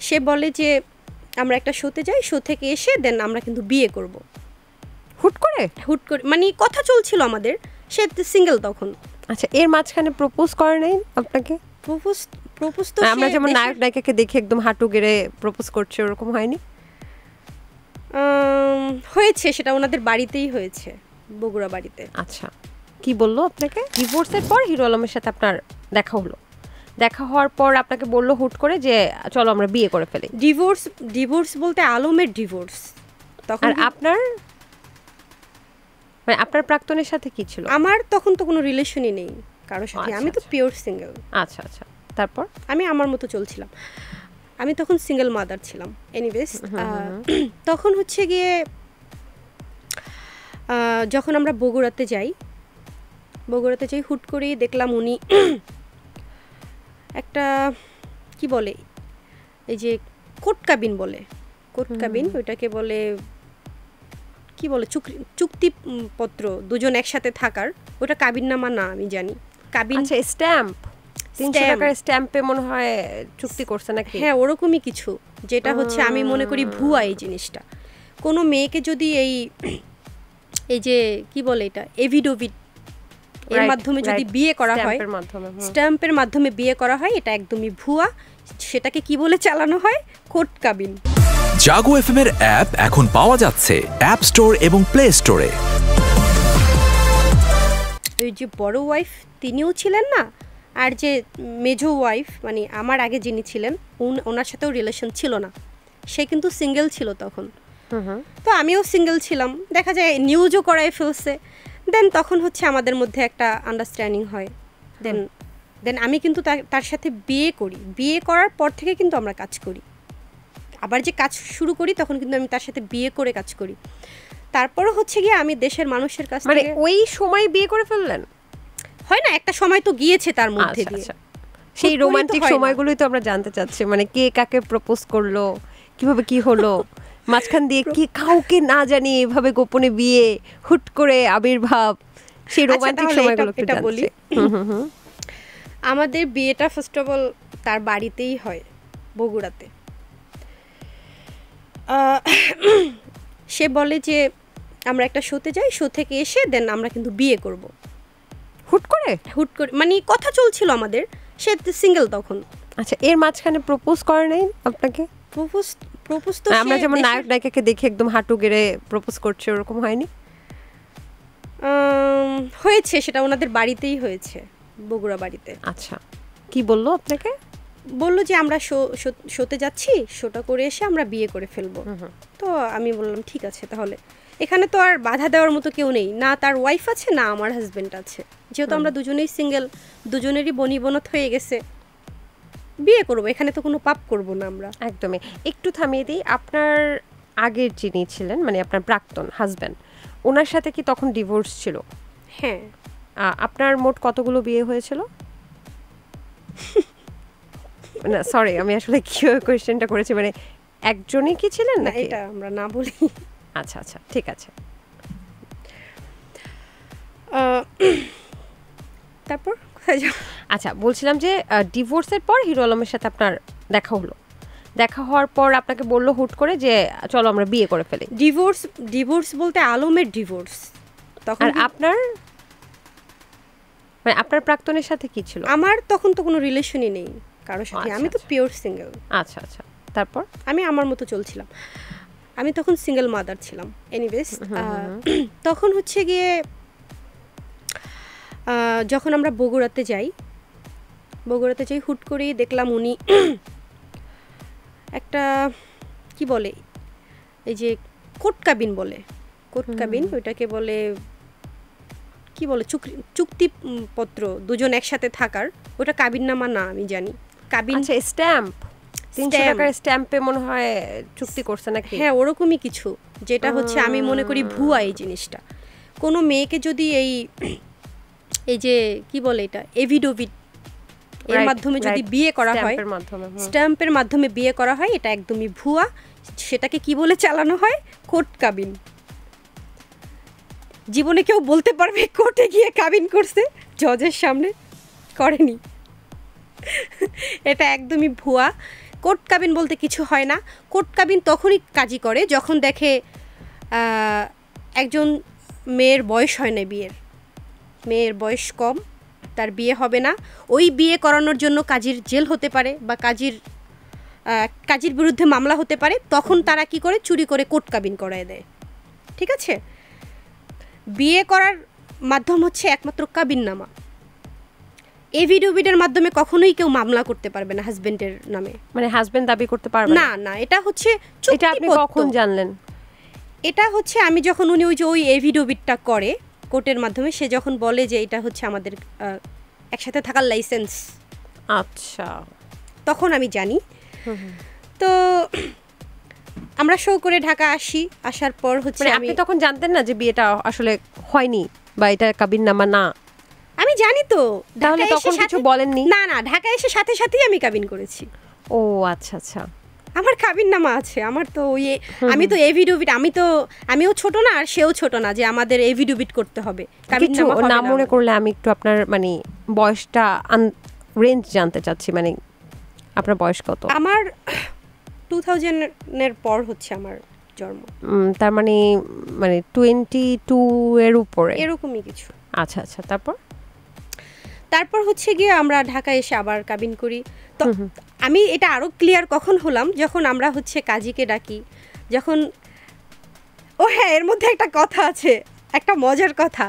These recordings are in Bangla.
সে বলে যে আমরা একটা শোতে যাই, শো থেকে এসে দেন আমরা কিন্তু বিয়ে করব। হুট করে মানে কথা চলছিল আমাদের, সে সিঙ্গেল তখন। আচ্ছা, এর মাঝখানে প্রপোজ করে নাই আপনাকে? প্রপোজ তো আমরা যেমন নায়ক নায়িকাকে দেখে একদম হাঁটু গেড়ে প্রপোজ করছে, ওরকম হয়নি? হয়েছে, সেটা ওনাদের বাড়িতেই হয়েছে, বগুড়া বাড়িতে। আচ্ছা, কি বললো আপনাকে? ডিভোর্সের পর হিরো আলমের সাথে আপনার দেখা হলো, দেখা হওয়ার পর আপনাকে বললো হুট করে যে চলো আমরা বিয়ে করে ফেলি। ডিভোর্স বলতে আলমের ডিভোর্স তখন। আর আপনার মানে আপনার প্রাক্তনের সাথে কি ছিল? আমার তখন তো কোনো রিলেশনই নেই কারোর সাথে, আমি তো পিওর সিঙ্গেল। আচ্ছা আচ্ছা, তারপর? আমি আমার মতো চলছিলাম, আমি তখন সিঙ্গেল মাদার ছিলাম। এনিওয়েজ, তখন হচ্ছে গিয়ে যখন আমরা বগুড়াতে যাই হুট করেই দেখলাম উনি একটা কি বলে, এই যে কোর্ট কাবিন বলে, ওইটাকে বলে কি বলে, চুক্তিপত্র, দুজন একসাথে থাকার, ওটা কাবিননামা না আমি জানি। কাবিন, আচ্ছা, স্ট্যাম্প, 300 টাকার স্ট্যাম্পে মনে হয় চুক্তি করছে নাকি? হ্যাঁ, ওরকমই কিছু, যেটা হচ্ছে আমি মনে করি ভুয়া এই জিনিসটা। কোনো মেয়েকে যদি এই যে কি বলে এটা, এভিডোভিট এর মাধ্যমে যদি বিয়ে করা হয়, স্ট্যাম্পের মাধ্যমে বিয়ে করা হয়, এটা একদমই ভুয়া। সেটাকে কি বলে চালানো হয়? কোর্ট কাবিন। জাগো এফএম এর অ্যাপ এখন পাওয়া যাচ্ছে অ্যাপ স্টোর এবং প্লে স্টোরে। ওই যে বড় ওয়াইফ তিনিও ছিলেন না, আর যে মেজো ওয়াইফ মানে আমার আগে যিনি ছিলেন, ওনার সাথেও রিলেশন ছিল না, সে কিন্তু সিঙ্গেল ছিল তখন। তো আমিও সিঙ্গেল ছিলাম, দেখা যায় নিউজও করাই ফেলছে। দেন তখন হচ্ছে আমাদের মধ্যে একটা আন্ডারস্ট্যান্ডিং হয়। দেন আমি কিন্তু তার সাথে বিয়ে করি, বিয়ে করার পর থেকে কিন্তু আমরা কাজ করি, আবার যে কাজ শুরু করি তখন কিন্তু আমি তার সাথে বিয়ে করে কাজ করি। তারপরে হচ্ছে গিয়ে আমি দেশের মানুষের কাছ থেকে, ওই সময় বিয়ে করে ফেললেন? হয় না, একটা সময় তো গিয়েছে তার মধ্যে দিয়ে। সেই রোমান্টিক সময়গুলোই তো আমরা জানতে চাচ্ছি, মানে কে কাকে প্রপোজ করলো, কিভাবে কি হলো, মাঝখান দিয়ে কি কাউকে না জানি এভাবে গোপনে বিয়ে, হুট করে আবির্ভাব, সেই রোমান্টিক সময়গুলো একটু বলি। আমাদের বিয়েটা ফার্স্ট অফ অল তার বাড়িতেই হয়, বগুড়াতে। সে বলে যে আমরা একটা শোতে যাই, শো থেকে এসে দেন আমরা কিন্তু বিয়ে করব। হুট করে মানে কথা চলছিল আমাদের, সে সিঙ্গেল তখন। আচ্ছা, এর মাঝখানে প্রপোজ করে নাই আপনাকে? প্রপোজ তো আমরা যেমন নায়ক নায়িকাকে দেখে একদম হাঁটু গেড়ে প্রপোজ করছে, ওরকম হয়নি? হয়েছে, সেটা ওনাদের বাড়িতেই হয়েছে, বগুড়া বাড়িতে। আচ্ছা, কি বললো আপনাকে? বললো যে আমরা শোতে যাচ্ছি, শোটা করে এসে আমরা বিয়ে করে ফেলবো। তো আমি বললাম ঠিক আছে, তাহলে এখানে তো আর বাধা দেওয়ার মতো কেউ নেই, না তার ওয়াইফ আছে না আমার হাজবেন্ড আছে, যেহেতু আমরা দুজনেই সিঙ্গেল, দুজনেরই বনিবনত হয়ে গেছে, বিয়ে করবো, এখানে তো কোনো পাপ করব না আমরা। একদমই। একটু থামিয়ে দিই, আপনার আগের যিনি ছিলেন মানে আপনার প্রাক্তন হাজবেন্ড, ওনার সাথে কি তখন ডিভোর্স ছিল? হ্যাঁ। আপনার মোট কতগুলো বিয়ে হয়েছিল? না সরি, আমি আসলে কি কোয়েশ্চেনটা করেছি, মানে একজনই কি ছিলেন না, এটা আমরা না বলি। আচ্ছা আচ্ছা, ঠিক আছে। তারপর কোথায় যাব? আচ্ছা, বলছিলাম যে ডিভোর্সের পর হিরো আলমের সাথে আপনার দেখা হলো, দেখা হওয়ার পর আপনাকে বললো হুট করে যে চলো আমরা বিয়ে করে ফেলি। ডিভোর্স বলতে আলমের ডিভোর্স তখন। আর আপনার মানে আপনার প্রাক্তনের সাথে কি ছিল? আমার তখন তো কোনো রিলেশনই নেই কারোর সাথে, আমি তো পিওর সিঙ্গেল। আচ্ছা আচ্ছা, তারপর? আমি আমার মতো চলছিলাম, আমি তখন সিঙ্গেল মাদার ছিলাম। এনিওয়েজ, তখন হচ্ছে গিয়ে যখন আমরা বগুড়াতে যাই হুট করেই দেখলাম উনি একটা কি বলে, এই যে কোর্ট কাবিন বলে, ওইটাকে বলে কি বলে, চুক্তিপত্র, দুজন একসাথে থাকার, ওটা কাবিননামা না আমি জানি। কাবিন, আচ্ছা, স্ট্যাম্প, 300 টাকার স্ট্যাম্পে মনে হয় চুক্তি করছে নাকি? হ্যাঁ, ওরকমই কিছু, যেটা হচ্ছে আমি মনে করি ভুয়া এই জিনিসটা। কোনো মেয়েকে যদি এই যে কি বলে এটা, এভিডোভিট এর মাধ্যমে যদি বিয়ে করা হয়, স্ট্যাম্পের মাধ্যমে বিয়ে করা হয়, এটা একদমই ভুয়া। সেটাকে কি বলে চালানো হয়? কোর্ট কাবিন। জীবনে কেউ বলতে পারবে কোর্টে গিয়ে কাবিন করছে? জজের সামনে করেনি, এটা একদমই ভুয়া। কোর্ট কাবিন বলতে কিছু হয় না। কোর্ট কাবিন তখনই কাজী করে যখন দেখে একজন মেয়ের বয়স হয় না, মেয়ের বয়স কম, তার বিয়ে হবে না, ওই বিয়ে করানোর জন্য কাজীর জেল হতে পারে বা কাজীর বিরুদ্ধে মামলা হতে পারে, তখন তারা কি করে চুরি করে কোর্ট কাবিন করায় দেয়। ঠিক আছে, বিয়ে করার মাধ্যম হচ্ছে একমাত্র কাবিননামা। এভিডেভিটের মাধ্যমে কখনোই কেউ মামলা করতে পারবে না হাজবেন্ডের নামে, মানে হাজবেন্ড দাবি করতে পারবে না। না, এটা হচ্ছে এটা আপনি কখন জানলেন? এটা হচ্ছে আমি যখন উনি ওই এভিডেভিটটা করে কোর্টের মাধ্যমে, সে যখন বলে যে এটা হচ্ছে আমাদের একসাথে থাকার লাইসেন্স, আচ্ছা, তখন আমি জানি। তো আমরা শো করে ঢাকা আসি, আসার পর হচ্ছে আপনি তখন জানতেন না যে বিয়েটা আসলে হয়নি বা এটা কাবিননামা না? আমি জানি তো। তাহলে তখন কিছু বলেননি? না না, ঢাকা এসে সাথে সাথেই আমি কাবিন করেছি। ও আচ্ছা আচ্ছা, আমার কাবিননামা আছে, আমার তো ওই আমি তো এভিডেভিট, আমিও ছোট না আর সেও ছোট না যে আমাদের এভিডেভিট করতে হবে। কাবিননামা না মনে করলে আমি একটু আপনার মানে বয়সটা রেঞ্জ জানতে চাচ্ছি, মানে আপনার বয়স কত? আমার 2000 এর পর হচ্ছে আমার জন্ম, তার মানে 22 এর উপরে এরকমই কিছু। আচ্ছা আচ্ছা, তারপর হচ্ছে গিয়ে আমরা ঢাকা এসে আবার কাবিন করি। তো আমি এটা আরও ক্লিয়ার কখন হলাম, যখন আমরা হচ্ছে কাজীকে ডাকি, যখন হ্যাঁ, এর মধ্যে একটা কথা আছে, একটা মজার কথা।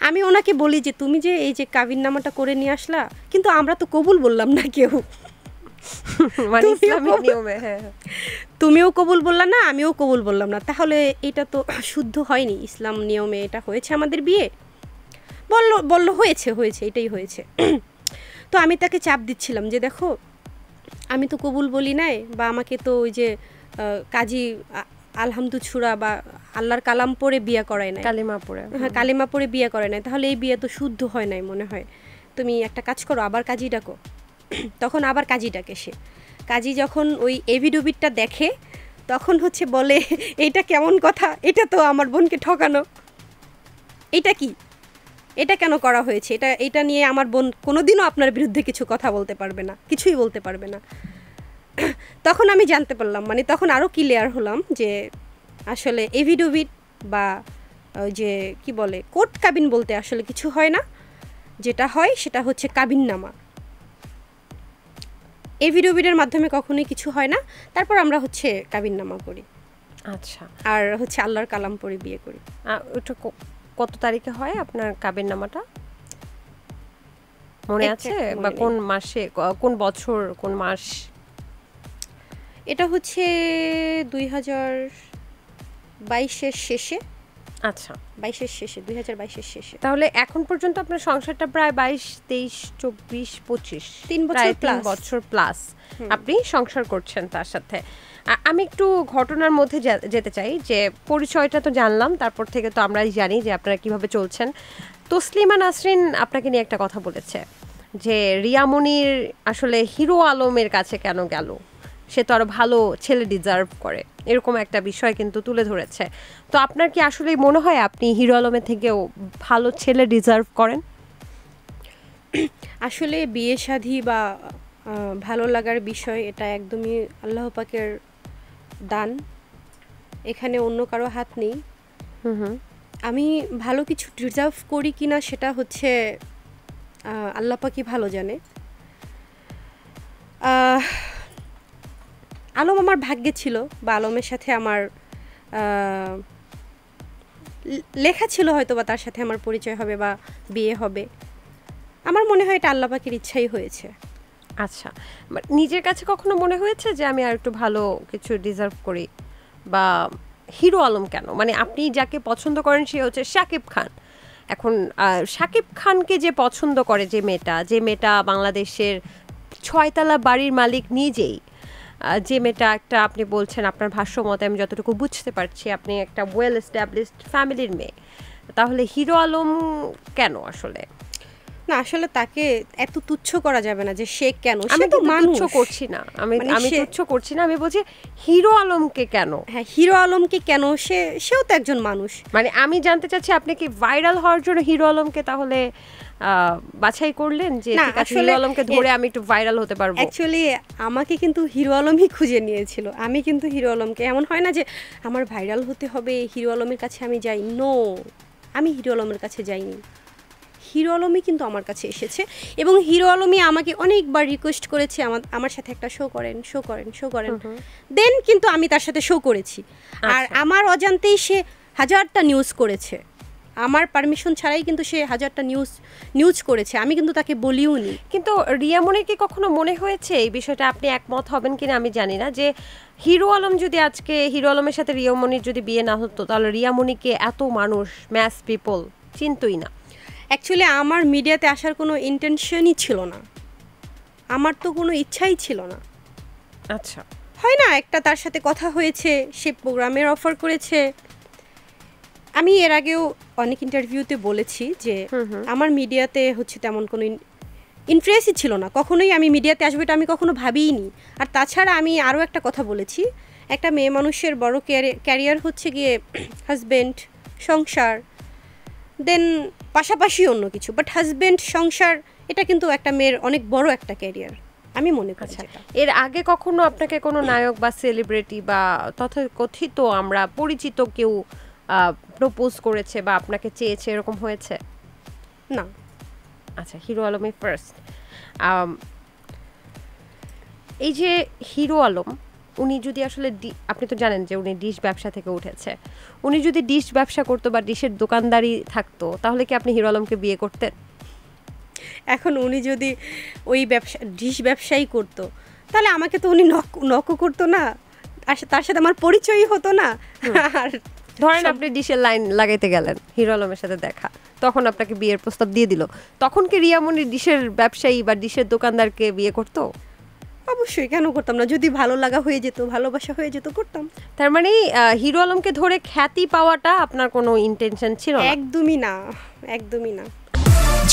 আমি ওনাকে বলি যে তুমি যে এই যে কাবিননামাটা করে নিয়ে আসলা, কিন্তু আমরা তো কবুল বললাম না কেউ, মানে ইসলামিক নিয়মে। হ্যাঁ, তুমিও কবুল বললা না, আমিও কবুল বললাম না, তাহলে এটা তো শুদ্ধ হয়নি, ইসলাম নিয়মে এটা হয়েছে আমাদের বিয়ে। বললো হয়েছে, এটাই হয়েছে। তো আমি তাকে চাপ দিচ্ছিলাম যে দেখো, আমি তো কবুল বলি নাই, বা আমাকে তো ওই যে কাজী আলহামদু ছুরা বা আল্লাহর কালাম পড়ে বিয়ে করায় নাই, কালিমা পড়ে বিয়ে করায় নাই, তাহলে এই বিয়ে তো শুদ্ধ হয় নাই মনে হয়। তুমি একটা কাজ করো, আবার কাজী ডাকো। তখন আবার কাজী ডাকে সে। কাজী যখন ওই এভিডেভিটটা দেখে, তখন হচ্ছে বলে এইটা কেমন কথা, এটা তো আমার বোনকে ঠকানো, এটা কি, এটা কেন করা হয়েছে, এটা নিয়ে আমার বোন কোনোদিনও আপনার বিরুদ্ধে কিছু কথা বলতে পারবে না, কিছুই বলতে পারবে না। তখন আমি জানতে পারলাম, মানে তখন আরও ক্লিয়ার হলাম যে আসলে এভিডেভিট বা ওই যে কি বলে কোর্ট কাবিন বলতে আসলে কিছু হয় না, যেটা হয় সেটা হচ্ছে কাবিননামা। এভিডেভিটের মাধ্যমে কখনোই কিছু হয় না। তারপর আমরা হচ্ছে কাবিননামা করি। আচ্ছা, আর হচ্ছে আল্লাহর কালাম পড়ে বিয়ে করি। ওটা কত তারিখে হয় আপনার কাবিননামাটা মনে আছে, বা কোন মাসে, কোন বছর, কোন মাস? এটা হচ্ছে 2022-এর শেষে। আচ্ছা, 22-এর শেষে, 2022-এর শেষে। তাহলে এখন পর্যন্ত আপনার সংসারটা প্রায় 22, 23, 24, 25 3 বছর প্লাস আপনি সংসার করছেন তার সাথে। আমি একটু ঘটনার মধ্যে যেতে চাই, যে পরিচয়টা তো জানলাম, তারপর থেকে তো আমরাই জানি যে আপনারা কিভাবে চলছেন। তসলিমা নাসরিন আপনাকে নিয়ে একটা কথা বলেছে যে রিয়া মনির আসলে হিরো আলমের কাছে কেন গেল, সে তো আরো ভালো ছেলে ডিজার্ভ করে, এরকম একটা বিষয় কিন্তু তুলে ধরেছে। তো আপনার কি আসলে মনে হয় আপনি হিরো আলমের থেকেও ভালো ছেলে ডিজার্ভ করেন? আসলে বিয়ে শাদী বা ভালো লাগার বিষয়, এটা একদমই আল্লাহ পাকের দান, এখানে অন্য কারো হাত নেই। আমি ভালো কিছু ডিজার্ভ করি কিনা সেটা হচ্ছে আল্লাহ পাকই ভালো জানে। আলম আমার ভাগ্যে ছিল, বা আলমের সাথে আমার লেখা ছিল হয়তো, বা তার সাথে আমার পরিচয় হবে বা বিয়ে হবে। আমার মনে হয় এটা আল্লাহ পাকের ইচ্ছাই হয়েছে। আচ্ছা, নিজের কাছে কখনো মনে হয়েছে যে আমি আর একটু ভালো কিছু ডিজার্ভ করি? বা হিরো আলম কেন, মানে আপনি যাকে পছন্দ করেন সে হচ্ছে শাকিব খান। এখন শাকিব খানকে যে পছন্দ করে যে মেয়েটা বাংলাদেশের 6তলা বাড়ির মালিক নিজেই, যে মেয়েটা একটা, আপনি বলছেন আপনার ভাষ্য মতে আমি যতটুকু বুঝতে পারছি আপনি একটা ওয়েল এস্টাবলিশড ফ্যামিলির মেয়ে, তাহলে হিরো আলম কেন আসলে? না আসলে তাকে এত তুচ্ছ করা যাবে না যে সে কেন, সে তো মানুষ। তুচ্ছ করছি না আমি, তুচ্ছ করছি না, আমি বলছি হিরো আলমকে কেন। হ্যাঁ, হিরো আলমকে কেন, সেও তো একজন মানুষ। মানে আমি জানতে চাচ্ছি আপনি কি ভাইরাল হওয়ার জন্য হিরো আলমকে তাহলে বাছাই করলেন যে ঠিক আছে হিরো আলমকে ধরে আমি একটু ভাইরাল হতে পারবো? অ্যাকচুয়ালি আমাকে কিন্তু হিরো আলমই খুঁজে নিয়েছিল। আমি কিন্তু হিরো আলমকে, এমন হয় না যে আমার ভাইরাল হতে হবে হিরো আলমের কাছে আমি যাই, নো, আমি হিরো আলমের কাছে যাইনি, হিরো আলমই কিন্তু আমার কাছে এসেছে। এবং হিরো আলমই আমাকে অনেকবার রিকোয়েস্ট করেছে আমার সাথে একটা শো করেন, শো করেন, শো করেন। দেন কিন্তু আমি তার সাথে শো করেছি। আর আমার অজান্তেই সে 1000টা নিউজ করেছে, আমার পারমিশন ছাড়াই কিন্তু সে 1000টা নিউজ করেছে, আমি কিন্তু তাকে বলিও নি। কিন্তু রিয়ামনির কি কখনো মনে হয়েছে এই বিষয়টা, আপনি একমত হবেন কিনা আমি জানি না, যে হিরো আলম যদি আজকে হিরো আলমের সাথে রিয়ামনির যদি বিয়ে না হতো তাহলে রিয়ামনিকে এত মানুষ ম্যাস পিপল চিনতই না? অ্যাকচুয়ালি আমার মিডিয়াতে আসার কোনো ইন্টেনশনই ছিল না, আমার তো কোনো ইচ্ছাই ছিল না। আচ্ছা, হয় না একটা তার সাথে কথা হয়েছে, সে প্রোগ্রামের অফার করেছে। আমি এর আগেও অনেক ইন্টারভিউতে বলেছি যে আমার মিডিয়াতে হচ্ছে তেমন কোনো ইন্টারেস্টই ছিল না, কখনোই আমি মিডিয়াতে আসবো এটা আমি কখনো ভাবিইনি। আর তাছাড়া আমি আরও একটা কথা বলেছি, একটা মেয়ে মানুষের বড় ক্যারিয়ার হচ্ছে গিয়ে হাজব্যান্ড, সংসার, দেন পাশাপাশি অন্য কিছু, বাট হাজব্যান্ড, সংসার এটা কিন্তু একটা মেয়ের অনেক বড় একটা ক্যারিয়ার আমি মনে করি। এর আগে কখনো আপনাকে কোনো নায়ক বা সেলিব্রিটি বা তথাকথিত আমরা পরিচিত কেউ প্রপোজ করেছে বা আপনাকে চেয়েছে, এরকম হয়েছে? না। আচ্ছা, হিরো আলমই ফার্স্ট। এই যে হিরো আলম, উনি যদি আসলে আপনি তো জানেন যে উনি ডিশ ব্যবসা থেকে উঠেছে, উনি যদি ডিশ ব্যবসা করতো বা ডিশের দোকানদারি থাকতো তাহলে কি আপনি হিরো আলমকে বিয়ে করতেন? এখন উনি যদি ওই ডিশ ব্যবসায়ী করতো তাহলে আমাকে তো উনি নক করতো না, আর তার সাথে আমার পরিচয়ই হতো না। আর ধরেন আপনি ডিশের লাইন লাগাইতে গেলেন, হিরো আলমের সাথে দেখা, তখন আপনাকে বিয়ের প্রস্তাব দিয়ে দিল, তখন কি রিয়ামনি ডিশের ব্যবসায়ী বা ডিশের দোকানদারকে বিয়ে করতো? অবশ্যই, কেন করতাম না, যদি ভালো লাগা হয়ে যেত, ভালোবাসা হয়ে যেত, করতাম। তার মানে হিরো আলমকে ধরে খ্যাতি পাওয়াটা আপনার কোনো ইন্টেনশন ছিল না? একদমই না, একদমই না।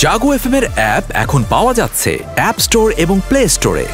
জাগো এফএম এর অ্যাপ এখন পাওয়া যাচ্ছে অ্যাপ স্টোর এবং প্লে স্টোরে।